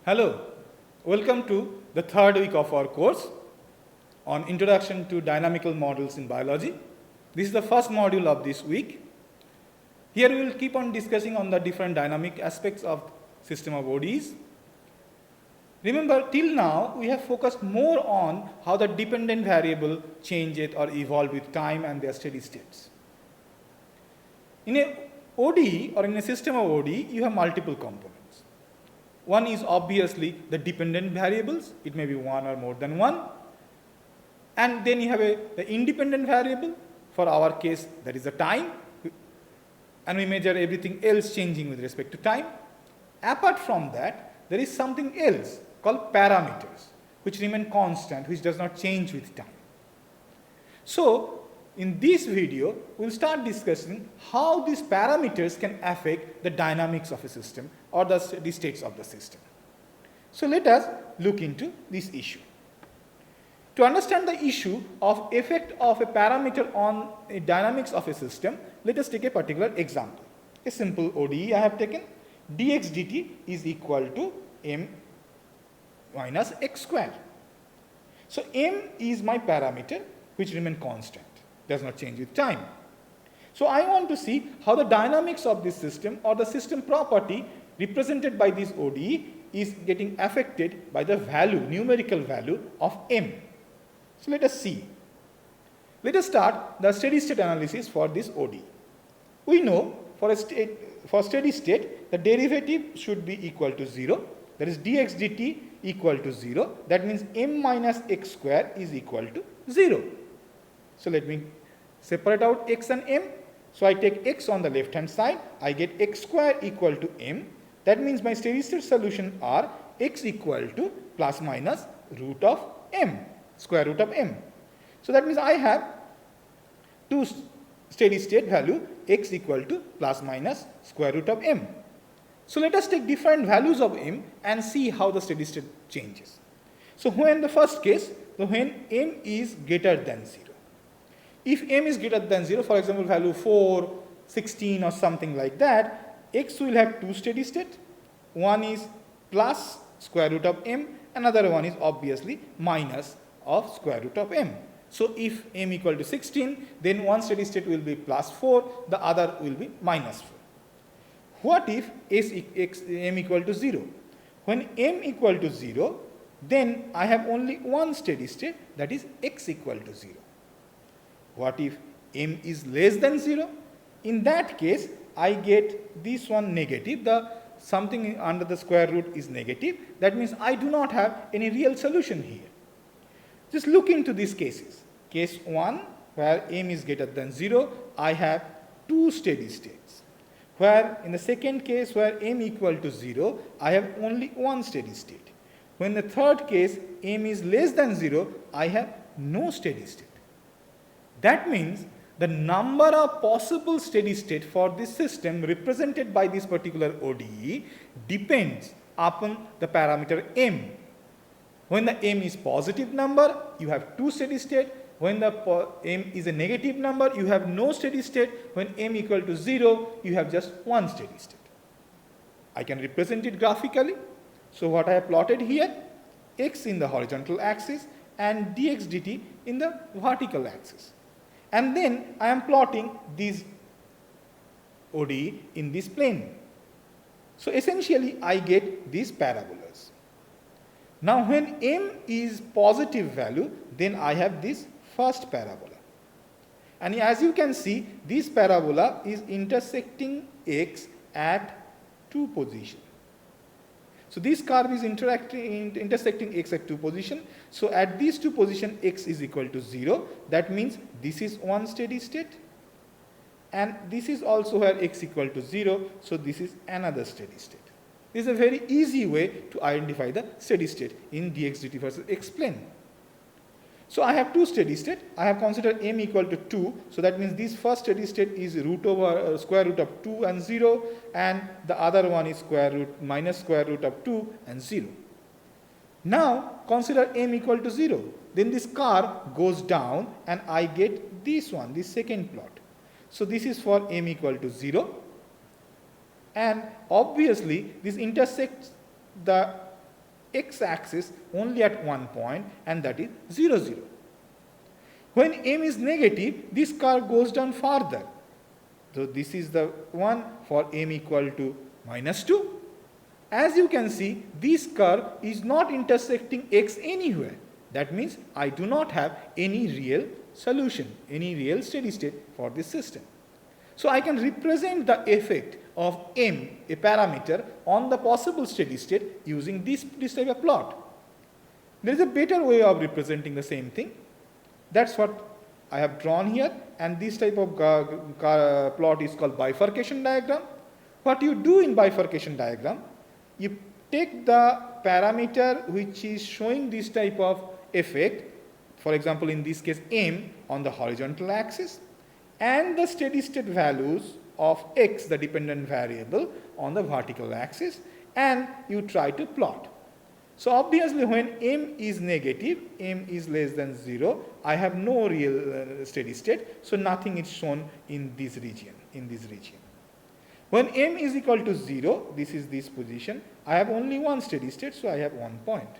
Hello, welcome to the third week of our course on Introduction to Dynamical Models in Biology. This is the first module of this week. Here we will keep on discussing on the different dynamic aspects of system of ODEs. Remember, till now we have focused more on how the dependent variable changes or evolve with time and their steady states. In a ODE or in a system of ODE, you have multiple components. One is obviously the dependent variables. It may be one or more than one. And then you have the independent variable. For our case, that is the time. And we measure everything else changing with respect to time. Apart from that, there is something else called parameters, which remain constant, which does not change with time. So, in this video, we will start discussing how these parameters can affect the dynamics of a system or the states of the system. So, let us look into this issue. To understand the issue of effect of a parameter on a dynamics of a system, let us take a particular example. A simple ODE I have taken, dx dt is equal to m minus x square. So, m is my parameter which remain constant, does not change with time. So, I want to see how the dynamics of this system or the system property represented by this ODE is getting affected by the value, numerical value of m. So, let us see. Let us start the steady state analysis for this ODE. We know for steady state, the derivative should be equal to 0, that is dx dt equal to 0, that means m minus x square is equal to 0. So, let me separate out x and m. So, I take x on the left hand side, I get x square equal to m, that means my steady state solution are x equal to plus minus root of m, square root of m. So, that means I have two steady state value x equal to plus minus square root of m. So, let us take different values of m and see how the steady state changes. So, when the first case, when m is greater than 0. If m is greater than 0, for example, value 4, 16 or something like that, x will have two steady state. One is plus square root of m, another one is obviously minus of square root of m. So, if m equal to 16, then one steady state will be plus 4, the other will be minus 4. What if m equal to 0? When m equal to 0, then I have only one steady state, that is x equal to 0. What if m is less than 0? In that case, I get this one negative, the something under the square root is negative, that means I do not have any real solution here. Just look into these cases. Case 1, where m is greater than 0, I have two steady states. Where in the second case, where m equal to 0, I have only one steady state. When the third case, m is less than 0, I have no steady state. That means the number of possible steady state for this system represented by this particular ODE depends upon the parameter m. When the m is positive number, you have two steady state. When the m is a negative number, you have no steady state. When m equal to 0, you have just one steady state. I can represent it graphically. So, what I have plotted here, x in the horizontal axis and dx dt in the vertical axis. And then I am plotting these ODE in this plane. So, essentially I get these parabolas. Now, when m is positive value, then I have this first parabola. And as you can see, this parabola is intersecting x at two positions. So, this curve is intersecting x at two positions. So, at these two positions, x is equal to 0. That means this is one steady state. And this is also where x equal to 0. So, this is another steady state. This is a very easy way to identify the steady state in dx dt versus x plane. So, I have two steady state. I have considered m equal to 2. So, that means this first steady state is root over square root of 2 and 0, and the other one is minus square root of 2 and 0. Now, consider m equal to 0. Then this curve goes down and I get this one, this second plot. So, this is for m equal to 0, and obviously this intersects the x-axis only at one point, and that is 0, 0. When m is negative, this curve goes down further. So this is the one for m equal to -2. As you can see, this curve is not intersecting x anywhere. That means I do not have any real solution, any real steady state for this system. So I can represent the effect of m, a parameter, on the possible steady state using this type of plot. There is a better way of representing the same thing. That's what I have drawn here, and this type of plot is called bifurcation diagram. What you do in bifurcation diagram, you take the parameter which is showing this type of effect, for example in this case m, on the horizontal axis, and the steady state values of x, the dependent variable, on the vertical axis, and you try to plot. So obviously when m is negative, m is less than 0, I have no real steady state, so nothing is shown in this region, When m is equal to 0, this is this position, I have only one steady state, so I have 1 point.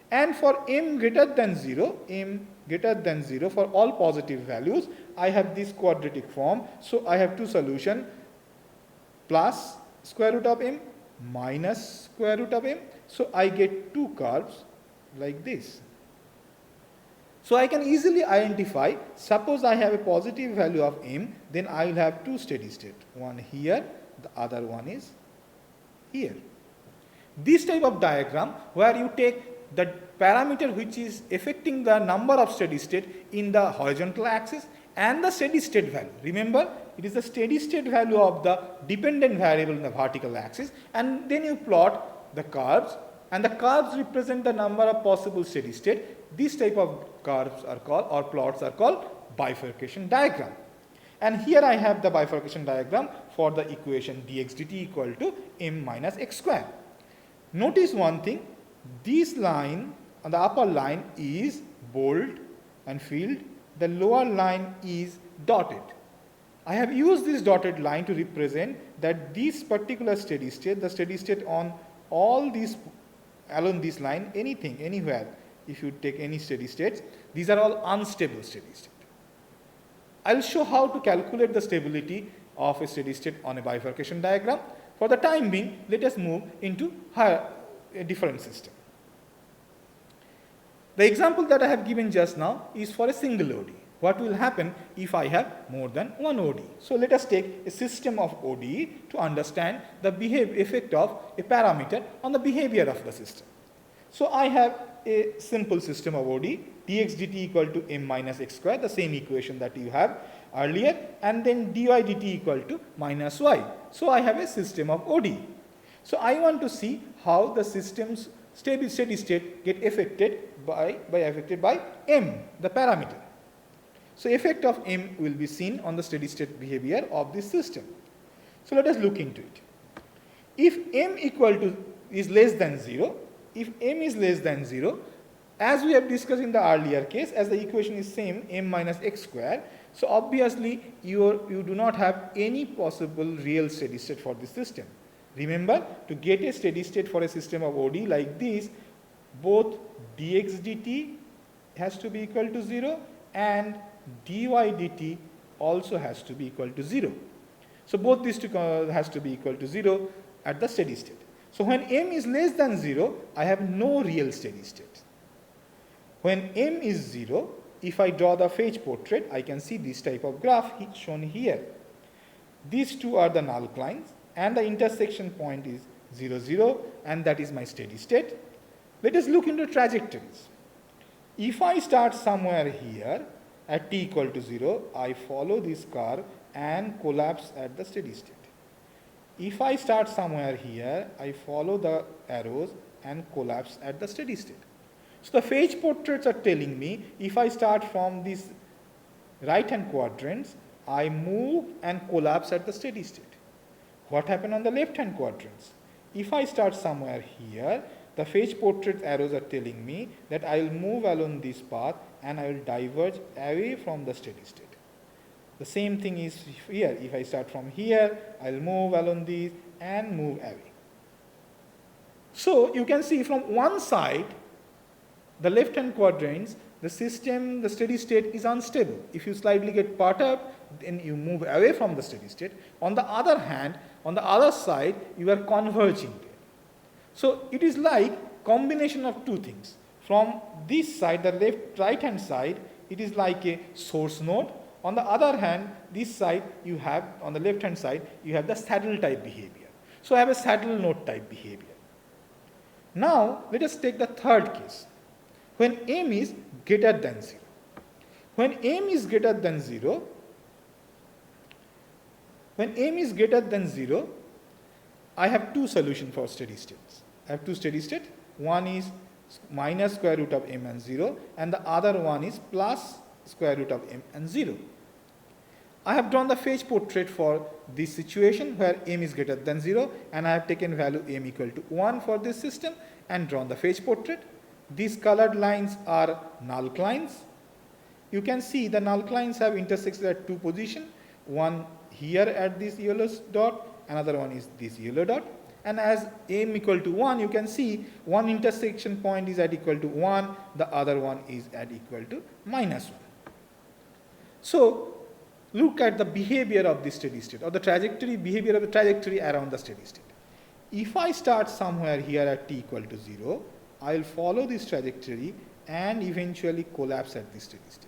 And for m greater than 0, for all positive values, I have this quadratic form, so I have two solutions, plus square root of m minus square root of m, so I get two curves like this. So I can easily identify, suppose I have a positive value of m, then I will have two steady state, one here, the other one is here. This type of diagram where you take the parameter which is affecting the number of steady state in the horizontal axis and the steady state value. Remember, it is the steady state value of the dependent variable in the vertical axis, and then you plot the curves, and the curves represent the number of possible steady state. This type of curves are called, or plots are called, bifurcation diagram. And here I have the bifurcation diagram for the equation dx dt equal to m minus x square. Notice one thing, this line on the upper line is bold and filled, the lower line is dotted. I have used this dotted line to represent that this particular steady state, the steady state on all these, along this line, anything, anywhere, if you take any steady states, these are all unstable steady state. I will show how to calculate the stability of a steady state on a bifurcation diagram. For the time being, let us move into a different system. The example that I have given just now is for a single ODE. What will happen if I have more than one ODE? So let us take a system of ODE to understand the effect of a parameter on the behavior of the system. So I have a simple system of ODE, dx dt equal to m minus x square, the same equation that you have earlier, and then dy dt equal to minus y. So I have a system of ODE. So I want to see how the system's steady state get affected by m, the parameter. So effect of m will be seen on the steady state behavior of this system. So let us look into it. If m is less than 0, as we have discussed in the earlier case, as the equation is same, m minus x square, so obviously you do not have any possible real steady state for this system. Remember, to get a steady state for a system of ODE like this, both dx dt has to be equal to 0 and dy dt also has to be equal to 0. So both these two has to be equal to 0 at the steady state. So when m is less than 0, I have no real steady state. When m is 0, if I draw the phase portrait, I can see this type of graph shown here. These two are the null lines, and the intersection point is 0, 0, and that is my steady state. Let us look into trajectories. If I start somewhere here at t equal to 0, I follow this curve and collapse at the steady state. If I start somewhere here, I follow the arrows and collapse at the steady state. So the phase portraits are telling me if I start from these right hand quadrants, I move and collapse at the steady state. What happened on the left hand quadrants? If I start somewhere here, the phase portrait arrows are telling me that I will move along this path and I will diverge away from the steady state. The same thing is here. If I start from here, I will move along this and move away. So you can see from one side, the left-hand quadrants, the system, the steady state is unstable. If you slightly get perturbed, then you move away from the steady state. On the other hand, on the other side, you are converging there. So it is like combination of two things. From this side, the right-hand side, it is like a source node. On the other hand, this side you have, on the left-hand side, you have the saddle type behavior. So I have a saddle node type behavior. Now, let us take the third case. When m is greater than 0. When m is greater than 0, I have two solutions for steady states. I have two steady states. One is minus square root of m and 0, and the other one is plus square root of m and 0. I have drawn the phase portrait for this situation where m is greater than 0, and I have taken value m equal to 1 for this system and drawn the phase portrait. These colored lines are null lines. You can see the null lines have intersected at two positions, one here at this yellow dot, another one is this yellow dot. And as m equal to 1, you can see one intersection point is at equal to 1, the other one is at equal to minus 1. So look at the behavior of the steady state, or the trajectory, behavior of the trajectory around the steady state. If I start somewhere here at t equal to 0, I will follow this trajectory and eventually collapse at this steady state.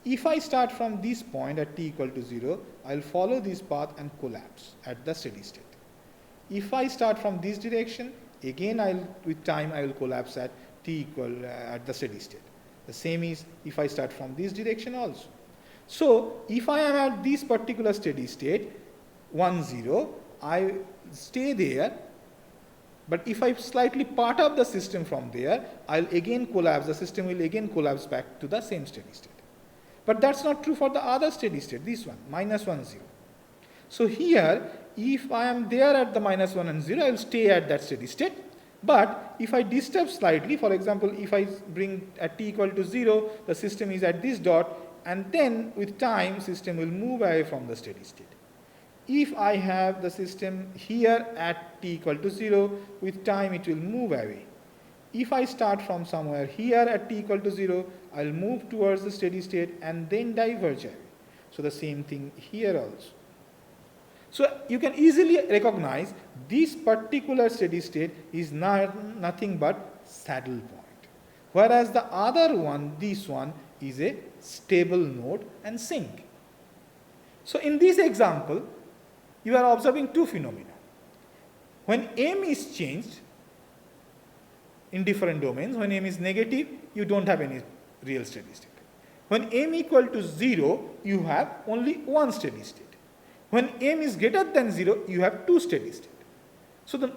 If I start from this point at t equal to 0, I will follow this path and collapse at the steady state. If I start from this direction, again with time I will collapse at t equal at the steady state. The same is if I start from this direction also. So if I am at this particular steady state, 1, 0, I stay there. But if I slightly part up the system from there, I'll again collapse, the system will again collapse back to the same steady state. But that's not true for the other steady state, this one, minus 1, 0. So here, if I am there at the minus 1 and 0, I will stay at that steady state. But if I disturb slightly, for example, if I bring at t equal to 0, the system is at this dot, and then with time, system will move away from the steady state. If I have the system here at t equal to 0, with time it will move away. If I start from somewhere here at t equal to 0, I will move towards the steady state and then diverge away. So the same thing here also. So you can easily recognize this particular steady state is nothing but saddle point. Whereas the other one, this one, is a stable node and sink. So in this example, you are observing two phenomena. When m is changed in different domains, when m is negative, you don't have any real steady state. When m equal to 0, you have only one steady state. When m is greater than 0, you have two steady state. So the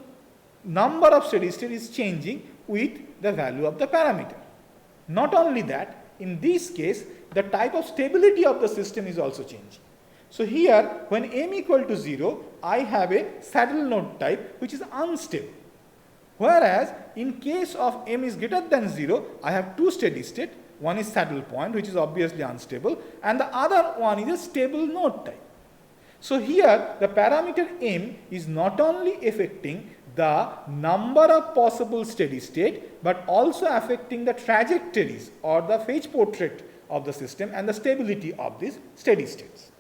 number of steady state is changing with the value of the parameter. Not only that, in this case, the type of stability of the system is also changing. So here, when m equal to 0, I have a saddle node type which is unstable. Whereas, in case of m is greater than 0, I have two steady state. One is saddle point, which is obviously unstable, and the other one is a stable node type. So here, the parameter m is not only affecting the number of possible steady state, but also affecting the trajectories or the phase portrait of the system and the stability of these steady states.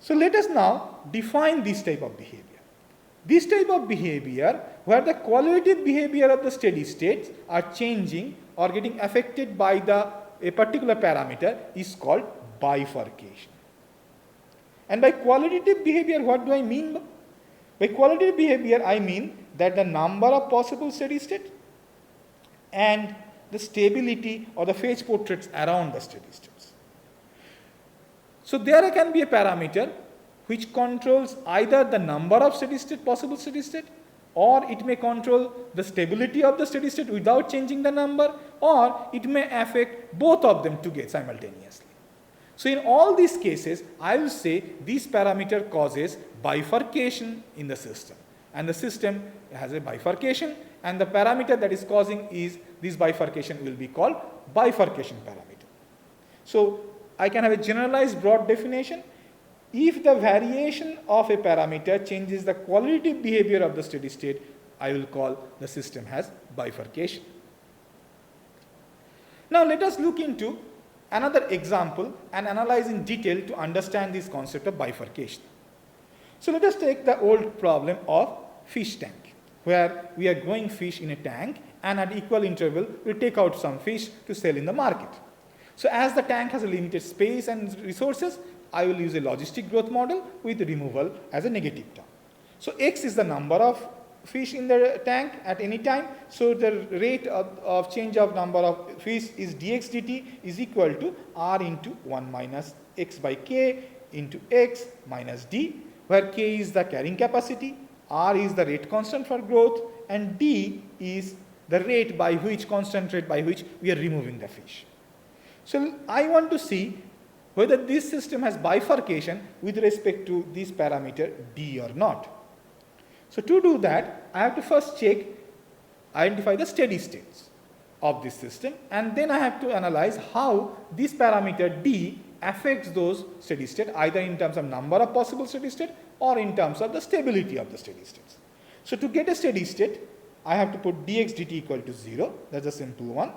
So let us now define this type of behavior. This type of behavior, where the qualitative behavior of the steady states are changing or getting affected by a particular parameter, is called bifurcation. And by qualitative behavior, what do I mean? By qualitative behavior, I mean that the number of possible steady states and the stability or the phase portraits around the steady states. So there can be a parameter which controls either the number of steady state, possible steady state, or it may control the stability of the steady state without changing the number, or it may affect both of them together simultaneously. So in all these cases, I will say this parameter causes bifurcation in the system. And the system has a bifurcation, and the parameter that is causing is this bifurcation will be called bifurcation parameter. So I can have a generalized broad definition. If the variation of a parameter changes the qualitative behavior of the steady state, I will call the system as bifurcation. Now let us look into another example and analyze in detail to understand this concept of bifurcation. So let us take the old problem of fish tank, where we are growing fish in a tank and at equal interval we take out some fish to sell in the market. So as the tank has a limited space and resources, I will use a logistic growth model with removal as a negative term. So x is the number of fish in the tank at any time. So the rate of change of number of fish is dx dt is equal to r into 1 minus x by k into x minus d, where k is the carrying capacity, r is the rate constant for growth, and d is the rate by which, constant rate by which we are removing the fish. So I want to see whether this system has bifurcation with respect to this parameter d or not. So to do that, I have to first identify the steady states of this system, and then I have to analyze how this parameter d affects those steady state, either in terms of number of possible steady state or in terms of the stability of the steady states. So to get a steady state, I have to put dx dt equal to 0, that's a simple one.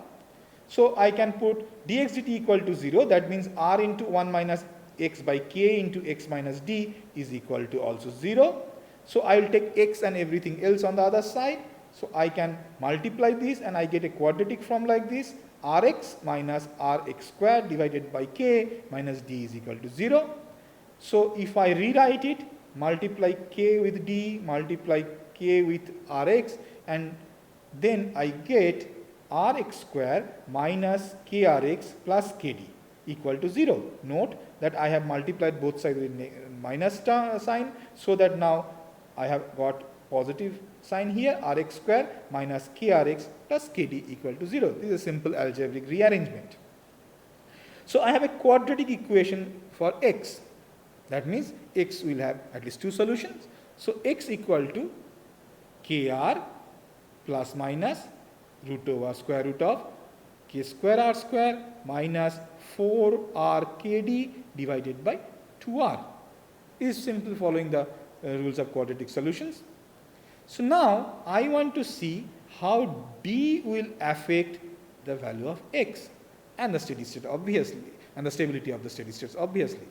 So I can put dx dt equal to 0, that means r into 1 minus x by k into x minus d is equal to also 0. So I will take x and everything else on the other side. So I can multiply this and I get a quadratic form like this, rx minus rx squared divided by k minus d is equal to 0. So if I rewrite it, multiply k with d, multiply k with rx, and then I get rx square minus krx plus kd equal to 0. Note that I have multiplied both sides with minus sign, so that now I have got positive sign here, rx square minus krx plus kd equal to 0. This is a simple algebraic rearrangement. So I have a quadratic equation for x. That means x will have at least two solutions. So x equal to kr plus minus root over square root of k square r square minus 4r kd divided by 2r. This is simple following the rules of quadratic solutions. So now I want to see how d will affect the value of x and the steady state obviously, and the stability of the steady states obviously.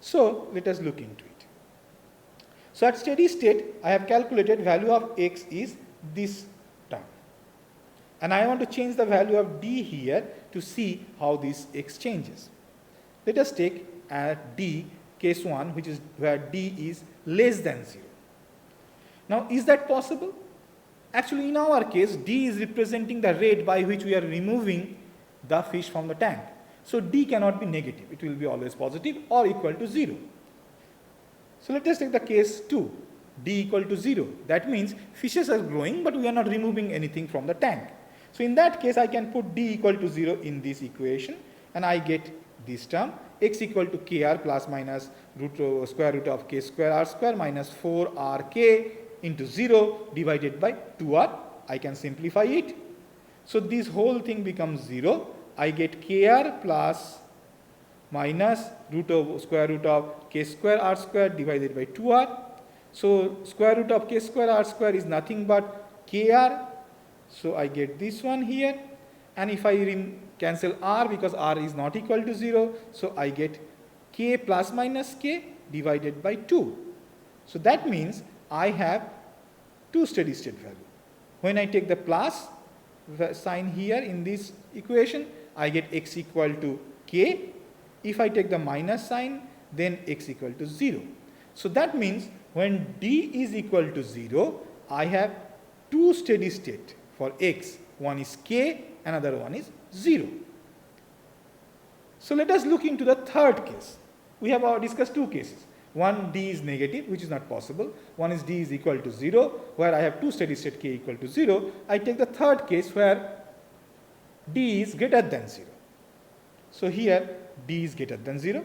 So let us look into it. So at steady state, I have calculated value of x is this term, and I want to change the value of d here to see how this x changes. Let us take at d case 1, which is where d is less than 0. Now is that possible? Actually in our case, d is representing the rate by which we are removing the fish from the tank. So d cannot be negative, it will be always positive or equal to 0. So let us take the case 2, d equal to 0. That means fishes are growing but we are not removing anything from the tank. So in that case I can put d equal to 0 in this equation and I get this term, x equal to kr plus minus square root of k square r square minus 4rk into 0 divided by 2r. I can simplify it. So this whole thing becomes 0. I get kr plus minus square root of k square r square divided by 2r. So square root of k square r square is nothing but kr. So I get this one here, and if I cancel r because r is not equal to 0, so I get k plus minus k divided by 2. So that means I have two steady state value. When I take the plus sign here in this equation, I get x equal to k. If I take the minus sign, then x equal to 0. So that means when d is equal to 0, I have two steady state for x. One is k, another one is 0. So let us look into the third case. We have discussed two cases. One, d is negative, which is not possible. One is d is equal to 0, where I have two steady state k equal to 0. I take the third case where d is greater than 0. So here d is greater than 0.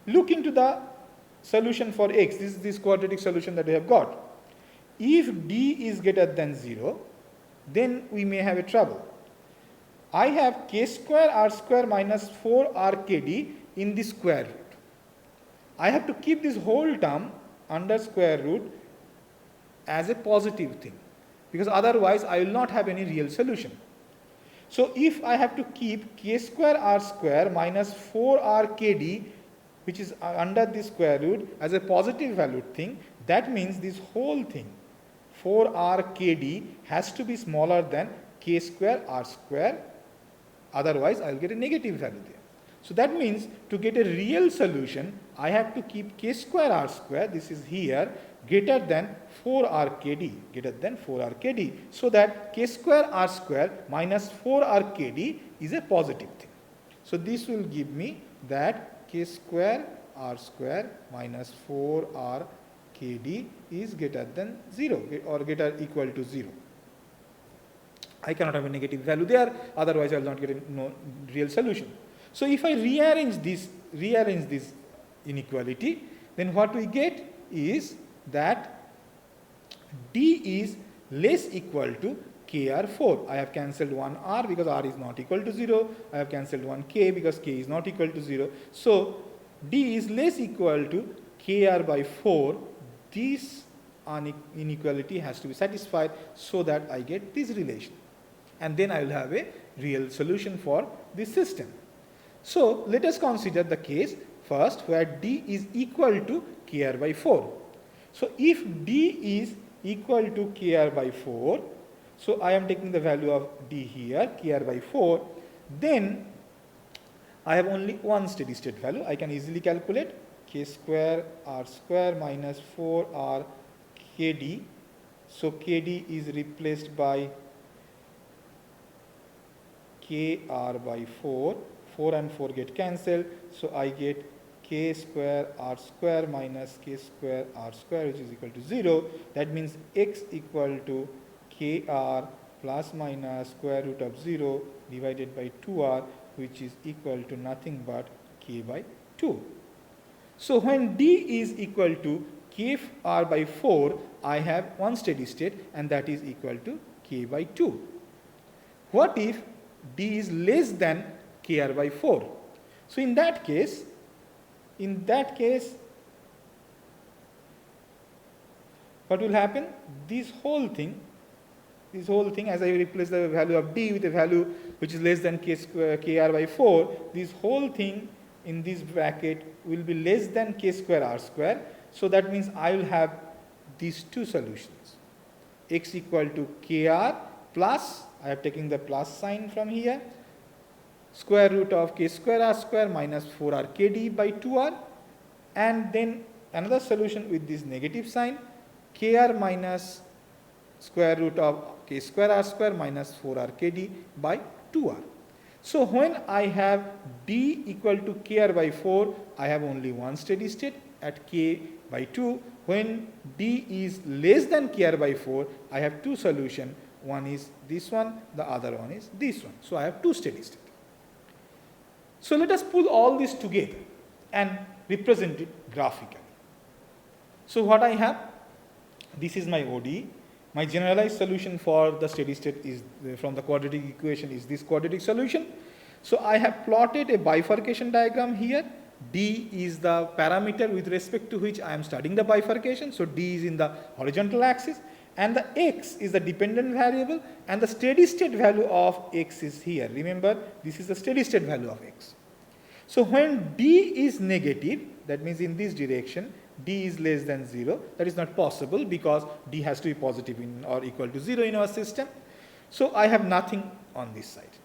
Look into the solution for x. This is this quadratic solution that we have got. If d is greater than 0, then we may have a trouble. I have k square r square minus 4rkd in the square root. I have to keep this whole term under square root as a positive thing. because otherwise I will not have any real solution. So if I have to keep k square r square minus 4r kd, which is under the square root, as a positive valued thing, that means this whole thing 4r kd has to be smaller than k square r square, otherwise I will get a negative value there. So that means to get a real solution, I have to keep k square r square, this is here, greater than 4r kd, so that k square r square minus 4r kd is a positive thing. So this will give me that k square r square minus 4r kd is greater than 0 or greater equal to 0. I cannot have a negative value there, otherwise I will not get a real solution. So if I rearrange this inequality, then what we get is that d is less equal to kr4. I have cancelled one r because r is not equal to 0. I have cancelled one k because k is not equal to 0. So d is less equal to kr by 4. This inequality has to be satisfied so that I get this relation. And then I will have a real solution for this system. So let us consider the case first where d is equal to kr by 4. So if d is equal to kr by 4, so I am taking the value of d here, kr by 4, then I have only one steady state value. I can easily calculate k square r square minus 4r kd. So kd is replaced by kr by 4. 4 and 4 get cancelled, so I get k square r square minus k square r square, which is equal to 0. That means x equal to kr plus minus square root of 0 divided by 2r, which is equal to nothing but k by 2. So when d is equal to kr by 4, I have one steady state, and that is equal to k by 2. What if d is less than kr by 4? So in that case, what will happen? This whole thing, as I replace the value of d with a value which is less than kr by 4, this whole thing in this bracket will be less than k square r square. So that means I will have these two solutions. X equal to kr plus, I have taken the plus sign from here, square root of k square r square minus 4r kd by 2r, and then another solution with this negative sign, kr minus square root of k square r square minus 4r kd by 2r. So when I have d equal to kr by 4, I have only one steady state at k by 2. When d is less than kr by 4, I have two solutions. One is this one, the other one is this one. So I have two steady states. So let us pull all this together and represent it graphically. So what I have, this is my ODE. My generalized solution for the steady state is from the quadratic equation is this quadratic solution. So I have plotted a bifurcation diagram here. D is the parameter with respect to which I am studying the bifurcation. So D is in the horizontal axis, and the x is the dependent variable, and the steady state value of x is here. Remember, this is the steady state value of x. So when d is negative, that means in this direction, d is less than 0. That is not possible because d has to be positive or equal to 0 in our system. So I have nothing on this side.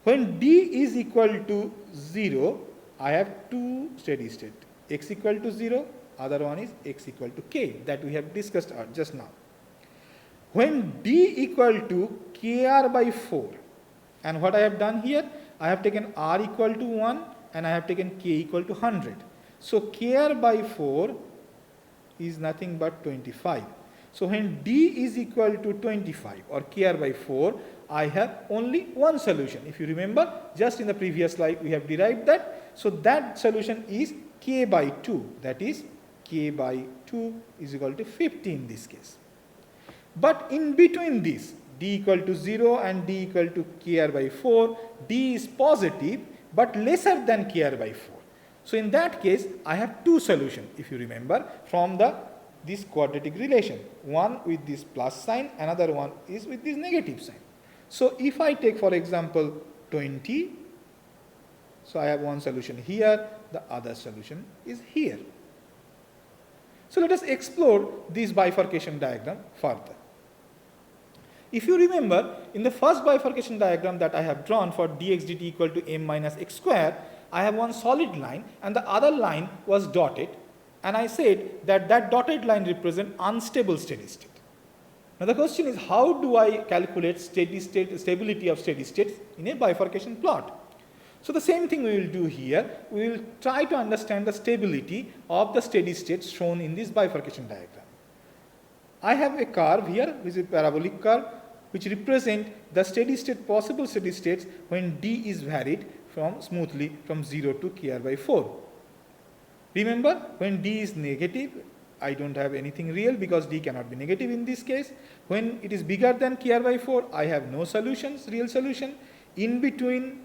When d is equal to 0, I have two steady state, x equal to 0, other one is x equal to k, that we have discussed just now. When d equal to kr by 4, and what I have done here, I have taken r equal to 1 and I have taken k equal to 100. So kr by 4 is nothing but 25. So when d is equal to 25 or kr by 4, I have only one solution. If you remember, just in the previous slide we have derived that. So that solution is k by 2, that is k by 2 is equal to 50 in this case. But in between this, d equal to 0 and d equal to kr by 4, d is positive but lesser than kr by 4. So in that case, I have two solutions, if you remember, from the this quadratic relation. One with this plus sign, another one is with this negative sign. So if I take, for example, 20, so I have one solution here, the other solution is here. So let us explore this bifurcation diagram further. If you remember, in the first bifurcation diagram that I have drawn for dx dt equal to m minus x square, I have one solid line and the other line was dotted, and I said that that dotted line represents unstable steady state. Now the question is, how do I calculate stability of steady states in a bifurcation plot? So the same thing we will do here. We will try to understand the stability of the steady states shown in this bifurcation diagram. I have a curve here, which is a parabolic curve, which represents the possible steady states when d is varied smoothly from 0 to kr by 4. Remember, when d is negative, I don't have anything real because d cannot be negative in this case. When it is bigger than kr by 4, I have no solutions, real solution. In between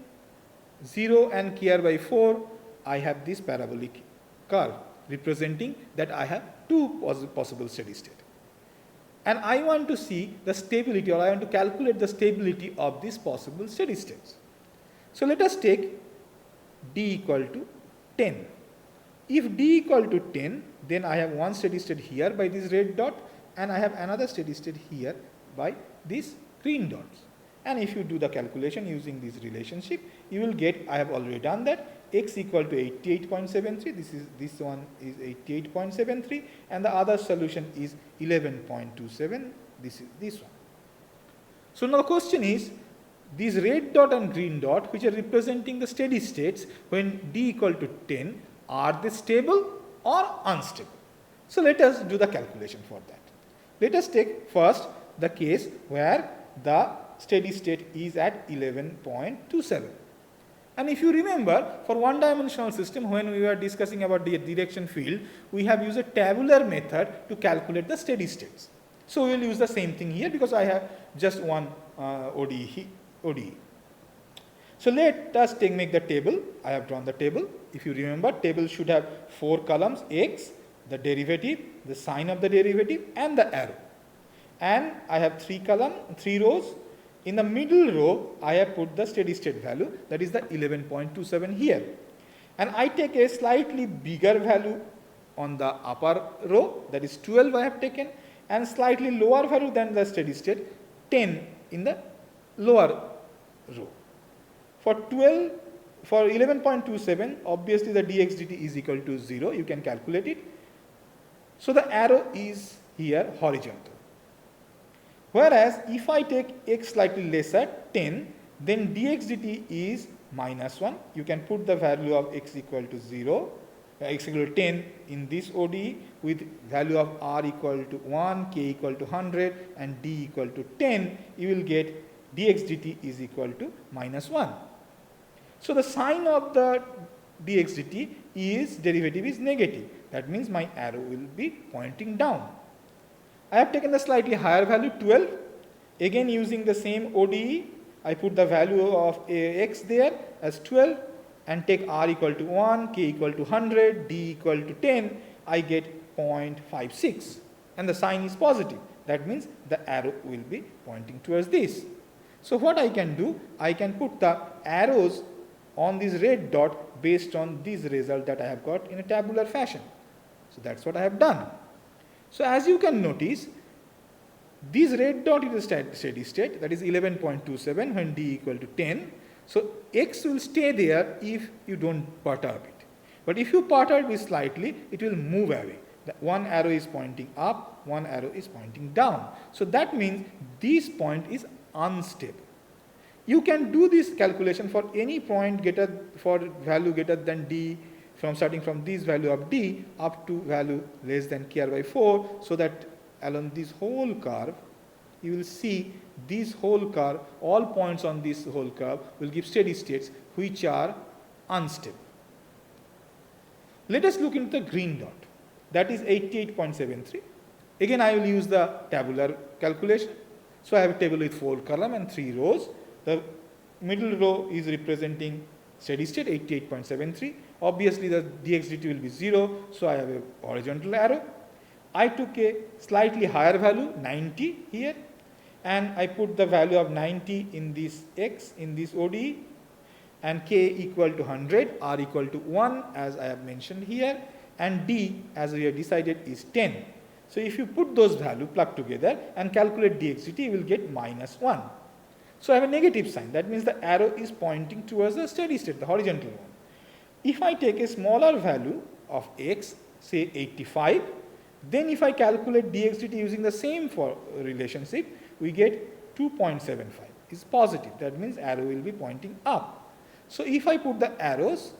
0 and kr by 4, I have this parabolic curve representing that I have two possible steady state. And I want to see the stability, or I want to calculate the stability of these possible steady states. So let us take d equal to 10. If d equal to 10, then I have one steady state here by this red dot, and I have another steady state here by these green dots. And if you do the calculation using this relationship, you will get, I have already done that, x equal to 88.73, this one is 88.73, and the other solution is 11.27, this is this one. So now the question is, these red dot and green dot, which are representing the steady states when d equal to 10, are they stable or unstable? So let us do the calculation for that. Let us take first the case where the steady state is at 11.27. And if you remember, for one-dimensional system, when we were discussing about the direction field, we have used a tabular method to calculate the steady states. So we will use the same thing here because I have just one ODE. So let us make the table. I have drawn the table. If you remember, table should have 4 columns: x, the derivative, the sign of the derivative, and the arrow. And I have 3 rows. In the middle row, I have put the steady state value, that is the 11.27 here. And I take a slightly bigger value on the upper row, that is 12 I have taken, and slightly lower value than the steady state, 10 in the lower row. For 11.27, obviously the dx dt is equal to 0, you can calculate it. So the arrow is here horizontal. Whereas if I take x slightly lesser, 10, then dx dt is minus 1. You can put the value of x equal to 0, x equal to 10 in this ODE with value of r equal to 1, k equal to 100, and d equal to 10. You will get dx dt is equal to minus 1. So the sign of the dx dt is derivative is negative. That means my arrow will be pointing down. I have taken the slightly higher value, 12. Again, using the same ODE, I put the value of x there as 12 and take r equal to 1, k equal to 100, d equal to 10. I get 0.56 and the sign is positive. That means the arrow will be pointing towards this. So what I can do, I can put the arrows on this red dot based on this result that I have got in a tabular fashion. So that's what I have done. So as you can notice, this red dot is a steady state, that is 11.27 when d equal to 10. So x will stay there if you don't perturb it. But if you perturb it slightly, it will move away. One arrow is pointing up, one arrow is pointing down. So that means this point is unstable. You can do this calculation for any point for value greater than d, starting from this value of d up to value less than kr by 4, so that along this whole curve, you will see this whole curve, all points on this whole curve will give steady states which are unstable. Let us look into the green dot, that is 88.73. Again, I will use the tabular calculation. So I have a table with 4 columns and 3 rows. The middle row is representing steady state 88.73. Obviously the dx dt will be 0, so I have a horizontal arrow. I took a slightly higher value, 90 here, and I put the value of 90 in this x, in this ODE, and k equal to 100, r equal to 1 as I have mentioned here, and d as we have decided is 10. So if you put those values, plug together and calculate dxdt, you will get minus 1. So I have a negative sign. That means the arrow is pointing towards the steady state, the horizontal one. If I take a smaller value of x, say 85, then if I calculate dxdt using the same relationship, we get 2.75. It's positive. That means arrow will be pointing up. So if I put the arrows,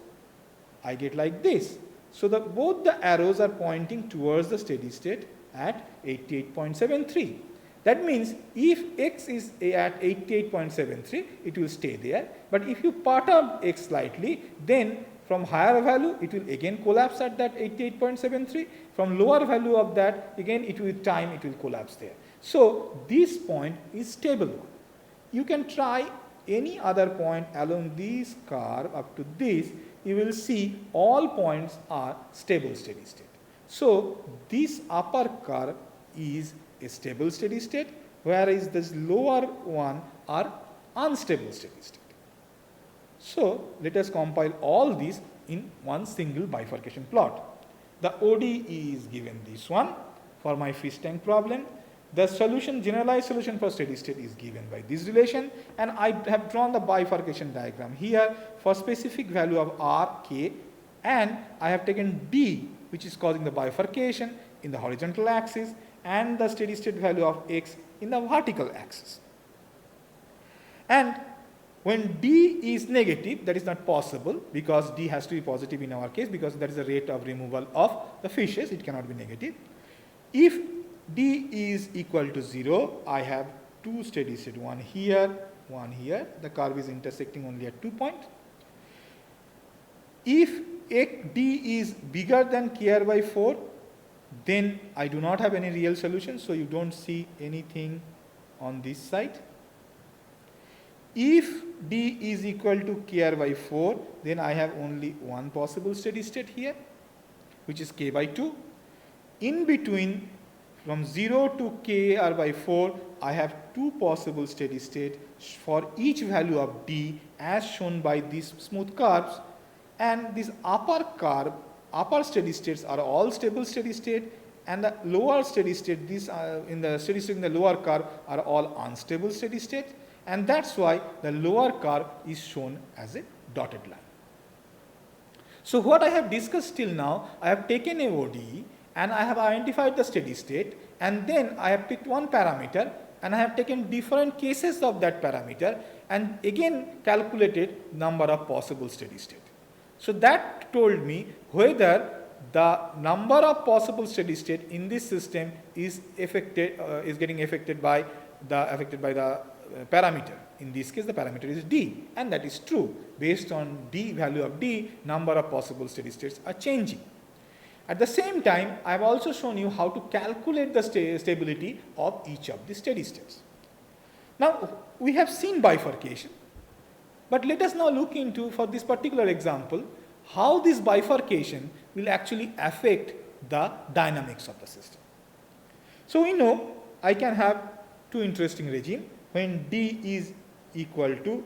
I get like this. So both the arrows are pointing towards the steady state at 88.73. That means if x is at 88.73, it will stay there. But if you perturb x slightly, then from higher value, it will again collapse at that 88.73. From lower value of that, again it will collapse there. So this point is stable one. You can try any other point along this curve up to this. You will see all points are stable steady state. So this upper curve is a stable steady state, whereas this lower one are unstable steady state. So let us compile all these in one single bifurcation plot. The ODE is given this one for my fish tank problem. The solution, generalized solution for steady state is given by this relation, and I have drawn the bifurcation diagram here for specific value of r, k, and I have taken d, which is causing the bifurcation in the horizontal axis, and the steady state value of x in the vertical axis. And when d is negative, that is not possible because d has to be positive in our case because that is the rate of removal of the fishes, it cannot be negative. If d is equal to 0, I have two steady state, one here, the curve is intersecting only at 2 points. If d is bigger than kr by 4, then I do not have any real solution, so you don't see anything on this side. If d is equal to kr by 4, then I have only one possible steady state here, which is k by 2. In between, from 0 to kr by 4, I have two possible steady state for each value of d as shown by these smooth curves, and this upper curve, upper steady states are all stable steady state, and the lower steady state, in the steady state in the lower curve are all unstable steady state, and that's why the lower curve is shown as a dotted line. So what I have discussed till now, I have taken a ODE and I have identified the steady state, and then I have picked one parameter and I have taken different cases of that parameter and again calculated number of possible steady state. So that told me whether the number of possible steady state in this system is getting affected by the parameter. In this case, the parameter is d, and that is true. Based on d, value of d, number of possible steady states are changing. At the same time, I have also shown you how to calculate the stability of each of the steady states. Now, we have seen bifurcation, but let us now look into, for this particular example, how this bifurcation will actually affect the dynamics of the system. So we know I can have two interesting regimes when d is equal to,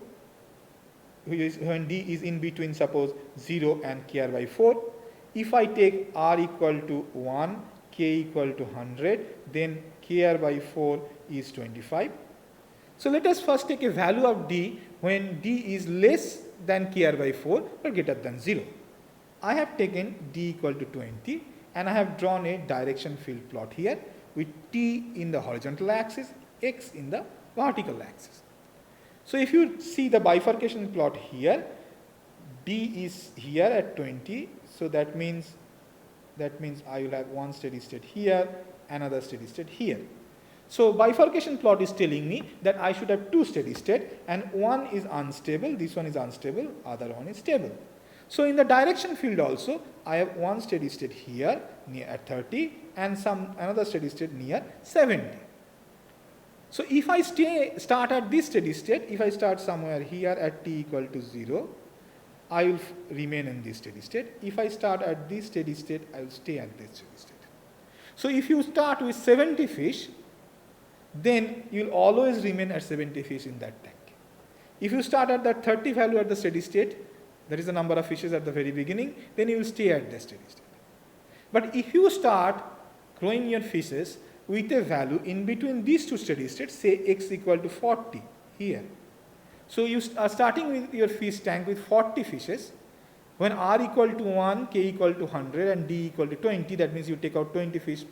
when d is in between suppose 0 and kr by 4. If I take r equal to 1, k equal to 100, then kr by 4 is 25. So let us first take a value of d when d is less than kr by 4 or greater than 0. I have taken d equal to 20 and I have drawn a direction field plot here with t in the horizontal axis, x in the vertical axis. So if you see the bifurcation plot here, d is here at 20, so that means I will have one steady state here, another steady state here. So bifurcation plot is telling me that I should have two steady state, and one is unstable, this one is unstable, other one is stable. So in the direction field also, I have one steady state here near at 30 and another steady state near 70. So if I start at this steady state, if I start somewhere here at t equal to 0, I will remain in this steady state. If I start at this steady state, I will stay at this steady state. So if you start with 70 fish, then you will always remain at 70 fish in that tank. If you start at that 30 value at the steady state, that is the number of fishes at the very beginning, then you will stay at the steady state. But if you start growing your fishes with a value in between these two steady states, say x equal to 40 here. So you are starting with your fish tank with 40 fishes. When r equal to 1, k equal to 100 and d equal to 20, that means you take out 20 fish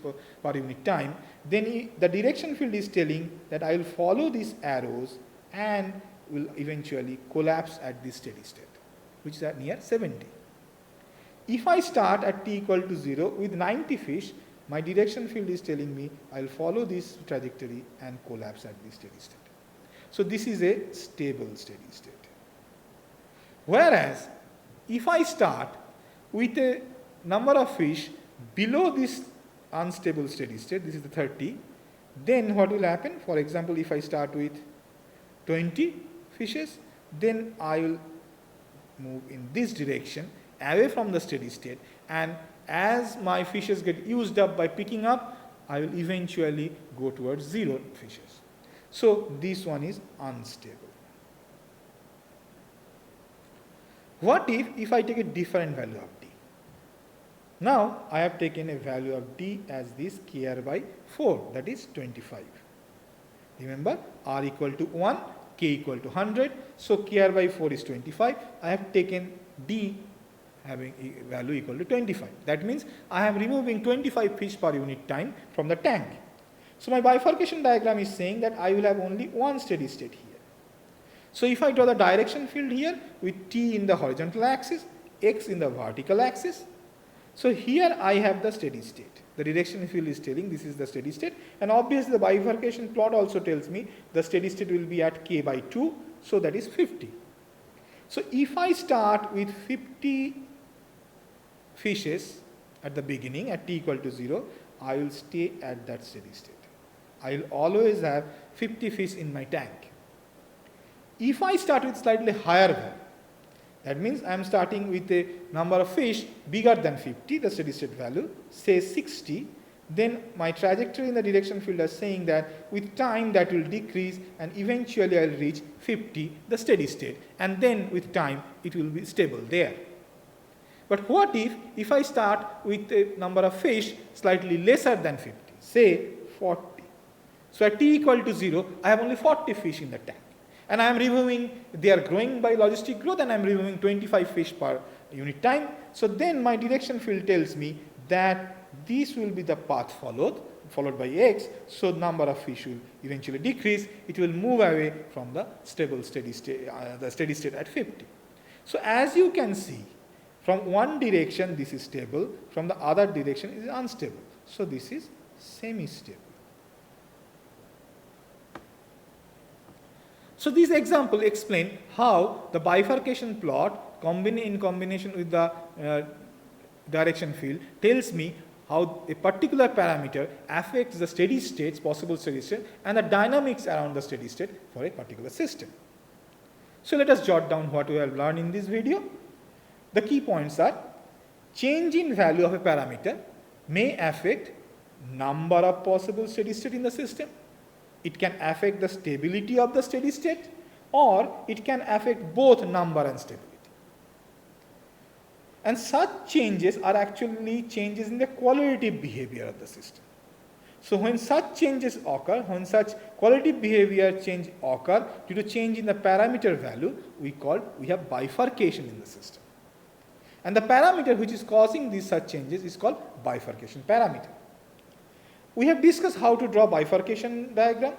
per unit time, then the direction field is telling that I will follow these arrows and will eventually collapse at this steady state, which is at near 70. If I start at t equal to 0 with 90 fish, my direction field is telling me I will follow this trajectory and collapse at this steady state. So this is a stable steady state. Whereas, if I start with a number of fish below this unstable steady state, this is the 30, then what will happen? For example, if I start with 20 fishes, then I will move in this direction away from the steady state, and as my fishes get used up by picking up, I will eventually go towards 0 fishes. So this one is unstable. What if I take a different value of d? Now I have taken a value of d as this kr by 4, that is 25. Remember, r equal to 1, k equal to 100, so kr by 4 is 25. I have taken d having a value equal to 25. That means I am removing 25 fish per unit time from the tank. So my bifurcation diagram is saying that I will have only one steady state here. So if I draw the direction field here with t in the horizontal axis, x in the vertical axis, so here I have the steady state. The direction field is telling this is the steady state, and obviously the bifurcation plot also tells me the steady state will be at k by 2, so that is 50. So if I start with 50 fishes at the beginning at t equal to 0, I will stay at that steady state. I will always have 50 fish in my tank. If I start with slightly higher value, that means I am starting with a number of fish bigger than 50, the steady state value, say 60, then my trajectory in the direction field is saying that with time that will decrease and eventually I will reach 50, the steady state, and then with time it will be stable there. But what if I start with a number of fish slightly lesser than 50, say 40. So at t equal to 0, I have only 40 fish in the tank. And I am removing, they are growing by logistic growth, and I am removing 25 fish per unit time. So then my direction field tells me that this will be the path followed by x. So number of fish will eventually decrease. It will move away from the stable steady state, the steady state at 50. So as you can see, from one direction this is stable, from the other direction it is unstable. So this is semi-stable. So these examples explain how the bifurcation plot in combination with the direction field tells me how a particular parameter affects the steady states, possible steady state, and the dynamics around the steady state for a particular system. So let us jot down what we have learned in this video. The key points are: change in value of a parameter may affect number of possible steady state in the system. It can affect the stability of the steady state, or it can affect both number and stability. And such changes are actually changes in the qualitative behavior of the system. So when such changes occur, when such qualitative behavior change occur due to change in the parameter value, we have bifurcation in the system. And the parameter which is causing these such changes is called bifurcation parameter. We have discussed how to draw bifurcation diagram.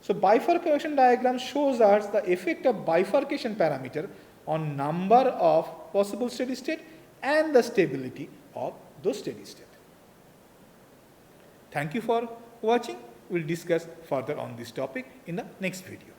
So bifurcation diagram shows us the effect of bifurcation parameter on number of possible steady state and the stability of those steady state. Thank you for watching. We will discuss further on this topic in the next video.